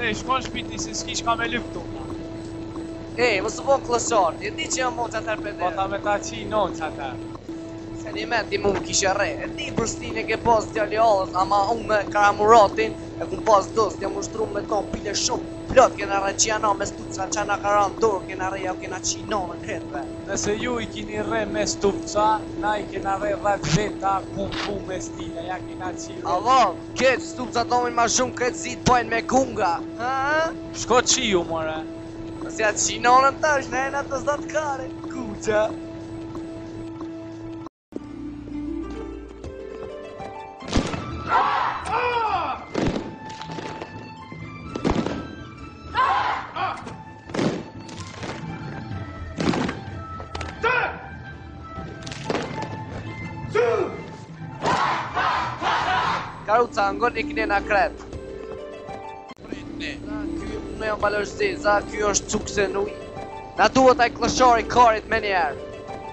E, shkon shpiti se s'kish ka me lyptu. E, më së bon klëshar, e di që jam mo që atër për Po ta me ta qi non që atër. Se një me ti mu më kishe re, e di për stine ke pas djali allës, ama unë me karamuratin, e kun pas dost, jam ushtru me ton pile shumë. Plot kena re qina me stuca, qana karan dorë, kena re jau kena qino në kretve. Nëse ju i kini re me stupca, na i kena re rrët veta, kun pu me stile, ja kena qi re. Avo, keq, stupca tomin ma shumë këtë zit pojnë me kunga. Ha? Shko qi ju, more. Nëse ja qinonën tash, ne na të zdat kare, kuqa. Karuca, ngon i knena kret. Me jam balosh zeza, kjo është cukse në uj. Na duhet aj klëshari karit me njerë.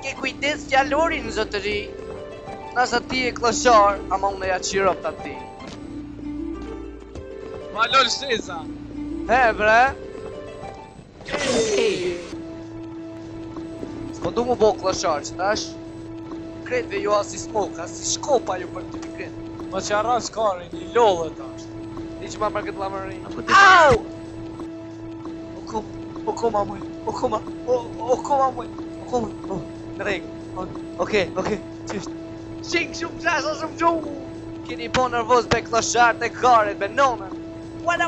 Ke kujdes fjallorin zotëri. Nasa ti e klëshar, ama unë ja qirop të ati. Balosh zeza. He bre. S'po du mu bo klëshar që tash. Kretve ju asi smoka, si shkopa ju për të kret. Po që arras karin, i lodhët është. Di që ma për këtë lamërin. Au! O koma muj, o koma muj, në regu. Oke, qështë. Shik shumë qasë shumë gjuhu. Kini po nervoz be klëshar të karit, be nonën. Wada!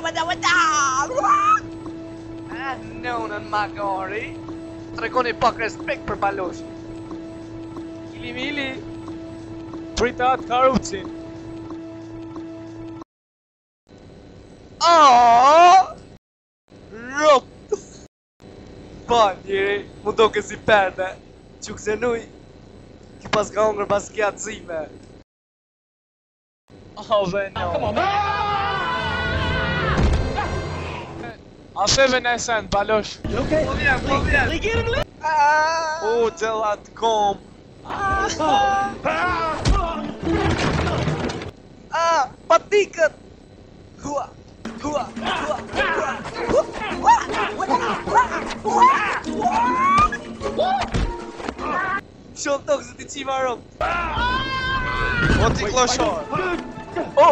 A nonën magari. Trekoni pak respekt për baloshin. Mili. Prita atë karucin. Rop! Pa njëri, mu do kësi perde. Quk se nuj, ki pas ka hongër pas kja të zime. Ove no. A feve në esen, balosh. Po vjen. O, gjellat kom. Patikët! Hua! Shumë tokë se ti qima rëmë. O ti kloshar.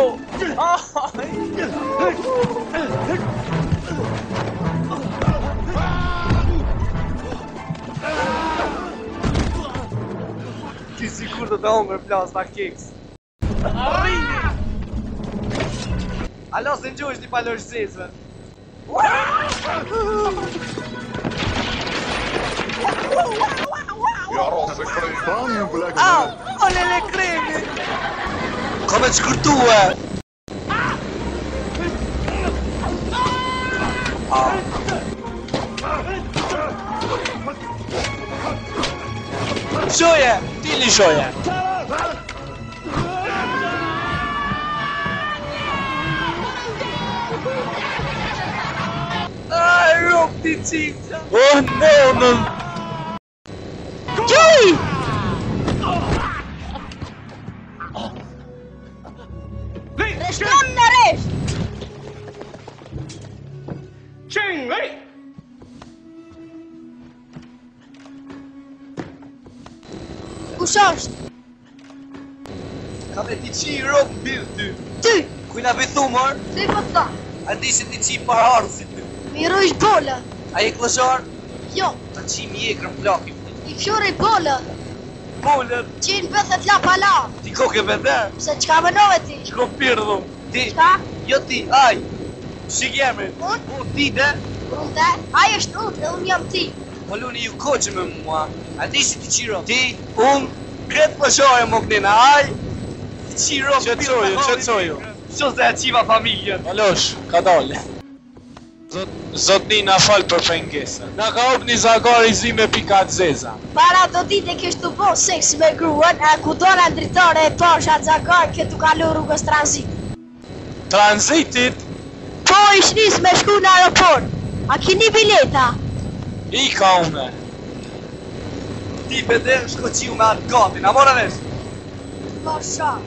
Ti sikur të hongër plas na keks. Alo, se n'gjohesh një palosh zezve. Au, ole le kremi. Ka me qëkërtue. Shoje, Tili shoje. ai, rop ti qikqa. Oh no. Gjoj! Reshton në resht! Kush është? Ka me ti qi rop bil ty. Ty! Kujna vitu mër? Ty po të tha. A di se ti qi parharë si ty. Miro ish bola. A je klëshar? Jo, Ta qi mi e krëm plakim. i fjore i bola. Bolën, Qenë bëthet la pala. ti koke veder. Pse qka mënove ti? Shko pirdhu. Ti, Qka? jo ti, aj. Shik jemi. Unë? Po ti de. Unë te? Ajo është unë dhe unë jam ti. Po luni ju koqe me mua. A di si ti qiro? Ti, unë, kretë klëshare më kënina, aj. Ti qiro. Qetsoju. Qo se e qiva familjen. Balosh, ka dole. Zotni na fal për pengesën. Na ka hop një zakar i zi me pikat zeza. Para do dite kështu po seks me gruan, a ku dona dritare e pasha zakar këtu kalu rrugës tranzit. Tranzitit, Po ish nis me shku në aeroport. A kini bileta? i ka une. Ti bede shko qiu me atë gatin, a mora vesh? Po shoh.